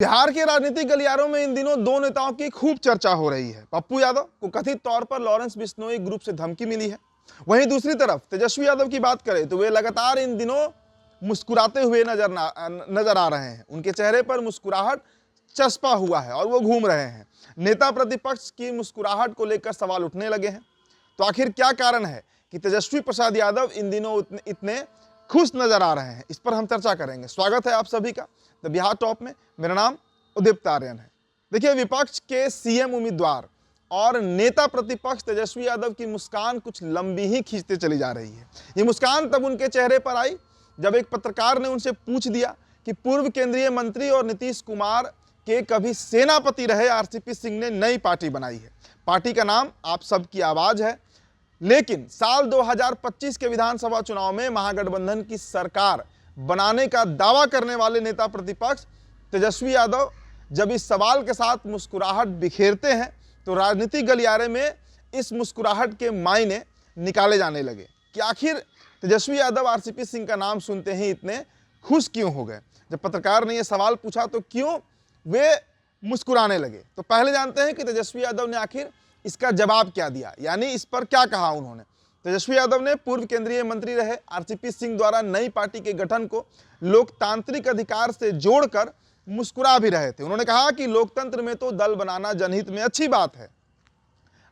बिहार के राजनीतिक गलियारों में इन दिनों दो नेताओं की खूब चर्चा हो रही है। पप्पू यादव को कथित तौर पर लॉरेंस बिश्नोई ग्रुप से धमकी मिली है। वहीं दूसरी तरफ तेजस्वी यादव की बात करें तो वे लगातार इन दिनों मुस्कुराते हुए नजर आ रहे हैं। उनके चेहरे पर मुस्कुराहट चस्पा हुआ है और वो घूम रहे हैं। नेता प्रतिपक्ष की मुस्कुराहट को लेकर सवाल उठने लगे हैं। तो आखिर क्या कारण है कि तेजस्वी प्रसाद यादव इन दिनों इतने खुश नजर आ रहे हैं? इस पर हम चर्चा करेंगे। स्वागत है आप सभी का द बिहार टॉप में। मेरा नाम उदीप्त आर्यन है। देखिए, विपक्ष के सीएम उम्मीदवार और नेता प्रतिपक्ष तेजस्वी यादव की मुस्कान कुछ लंबी ही खींचते चली जा रही है। ये मुस्कान तब उनके चेहरे पर आई जब एक पत्रकार ने उनसे पूछ दिया कि पूर्व केंद्रीय मंत्री और नीतीश कुमार के कभी सेनापति रहे आरसीपी सिंह ने नई पार्टी बनाई है। पार्टी का नाम आप सबकी आवाज है। लेकिन साल 2025 के विधानसभा चुनाव में महागठबंधन की सरकार बनाने का दावा करने वाले नेता प्रतिपक्ष तेजस्वी यादव जब इस सवाल के साथ मुस्कुराहट बिखेरते हैं तो राजनीतिक गलियारे में इस मुस्कुराहट के मायने निकाले जाने लगे कि आखिर तेजस्वी यादव आरसीपी सिंह का नाम सुनते ही इतने खुश क्यों हो गए। जब पत्रकार ने यह सवाल पूछा तो क्यों वे मुस्कुराने लगे, तो पहले जानते हैं कि तेजस्वी यादव ने आखिर इसका जवाब क्या दिया, यानी इस पर क्या कहा उन्होंने। तेजस्वी यादव ने पूर्व केंद्रीय मंत्री रहे आरसीपी सिंह द्वारा नई पार्टी के गठन को लोकतांत्रिक अधिकार से जोड़कर मुस्कुरा भी रहे थे। उन्होंने कहा कि लोकतंत्र में तो दल बनाना जनहित में अच्छी बात है,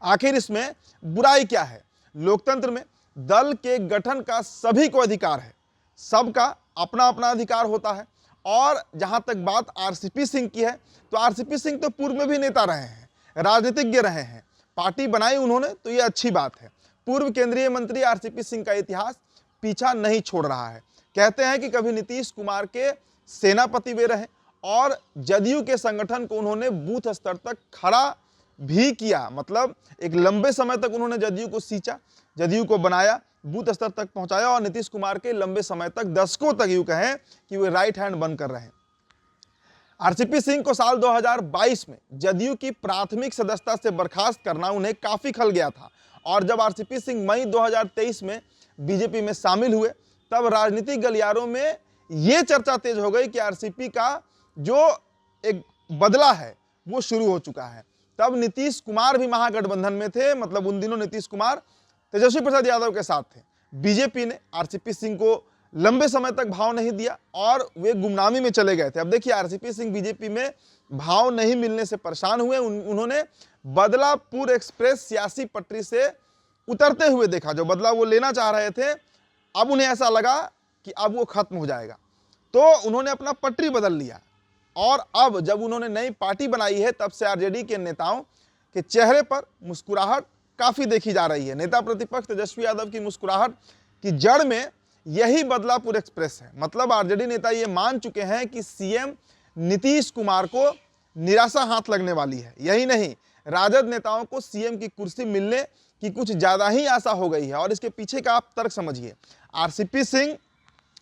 आखिर इसमें बुराई क्या है। लोकतंत्र में दल के गठन का सभी को अधिकार है, सबका अपना अपना अधिकार होता है। और जहां तक बात आरसीपी सिंह की है तो आरसीपी सिंह तो पूर्व में भी नेता रहे हैं, राजनीतिज्ञ रहे हैं, पार्टी बनाई उन्होंने, तो ये अच्छी बात है। पूर्व केंद्रीय मंत्री आरसीपी सिंह का इतिहास पीछा नहीं छोड़ रहा है। कहते हैं कि कभी नीतीश कुमार के सेनापति वे रहे और जदयू के संगठन को उन्होंने बूथ स्तर तक खड़ा भी किया, मतलब एक लंबे समय तक उन्होंने जदयू को सींचा, जदयू को बनाया, बूथ स्तर तक पहुंचाया और नीतीश कुमार के लंबे समय तक, दशकों तक यूं कहें कि वे राइट हैंड बनकर रहे। आरसीपी सिंह को साल 2022 में जदयू की प्राथमिक सदस्यता से बर्खास्त करना उन्हें काफी खल गया था और जब आरसीपी सिंह मई 2023 में बीजेपी में शामिल हुए तब राजनीतिक गलियारों में यह चर्चा तेज हो गई कि आरसीपी का जो एक बदला है वो शुरू हो चुका है। तब नीतीश कुमार भी महागठबंधन में थे, मतलब उन दिनों नीतीश कुमार तेजस्वी प्रसाद यादव के साथ थे। बीजेपी ने आरसीपी सिंह को लंबे समय तक भाव नहीं दिया और वे गुमनामी में चले गए थे। अब देखिए, आरसीपी सिंह बीजेपी में भाव नहीं मिलने से परेशान हुए। उन्होंने बदलापुर एक्सप्रेस सियासी पटरी से उतरते हुए देखा। जो बदला वो लेना चाह रहे थे, अब उन्हें ऐसा लगा कि अब वो खत्म हो जाएगा, तो उन्होंने अपना पटरी बदल लिया। और अब जब उन्होंने नई पार्टी बनाई है तब से आरजेडी के नेताओं के चेहरे पर मुस्कुराहट काफी देखी जा रही है। नेता प्रतिपक्ष तेजस्वी यादव की मुस्कुराहट की जड़ में यही बदलापुर एक्सप्रेस है। मतलब आरजेडी नेता ये मान चुके हैं कि सीएम नीतीश कुमार को निराशा हाथ लगने वाली है। यही नहीं, राजद नेताओं को सीएम की कुर्सी मिलने की कुछ ज्यादा ही आशा हो गई है। और इसके पीछे का आप तर्क समझिए। आरसीपी सिंह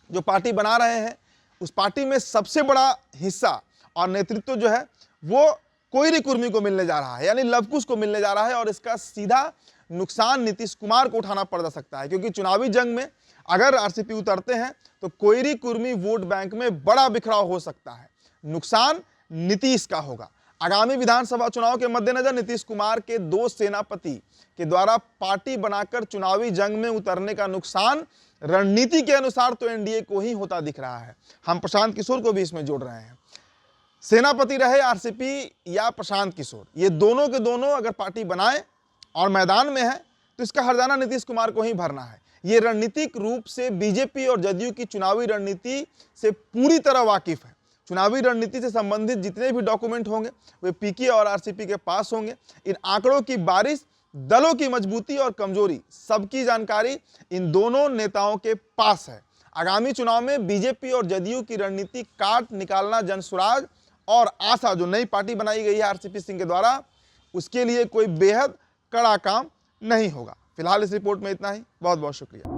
जो पार्टी बना रहे हैं, उस पार्टी में सबसे बड़ा हिस्सा और नेतृत्व जो है वो कोयरी कुर्मी को मिलने जा रहा है, यानी लवकुश को मिलने जा रहा है। और इसका सीधा नुकसान नीतीश कुमार को उठाना पड़ सकता है, क्योंकि चुनावी जंग में अगर आरसीपी उतरते हैं तो कोयरी कुर्मी वोट बैंक में बड़ा बिखराव हो सकता है। नुकसान नीतीश का होगा। आगामी विधानसभा चुनाव के मद्देनजर नीतीश कुमार के दो सेनापति के द्वारा पार्टी बनाकर चुनावी जंग में उतरने का नुकसान रणनीति के अनुसार तो एनडीए को ही होता दिख रहा है। हम प्रशांत किशोर को भी इसमें जोड़ रहे हैं। सेनापति रहे आरसीपी या प्रशांत किशोर, ये दोनों के दोनों अगर पार्टी बनाए और मैदान में है तो इसका हर्जाना नीतीश कुमार को ही भरना है। ये रणनीतिक रूप से बीजेपी और जदयू की चुनावी रणनीति से पूरी तरह वाकिफ है। चुनावी रणनीति से संबंधित जितने भी डॉक्यूमेंट होंगे वे पीके और आरसीपी के पास होंगे। इन आंकड़ों की बारिश, दलों की मजबूती और कमजोरी, सबकी जानकारी इन दोनों नेताओं के पास है। आगामी चुनाव में बीजेपी और जदयू की रणनीति काट निकालना जनसुराज और आशा, जो नई पार्टी बनाई गई है आरसीपी सिंह के द्वारा, उसके लिए कोई बेहद कड़ा काम नहीं होगा। फिलहाल इस रिपोर्ट में इतना ही। बहुत बहुत शुक्रिया।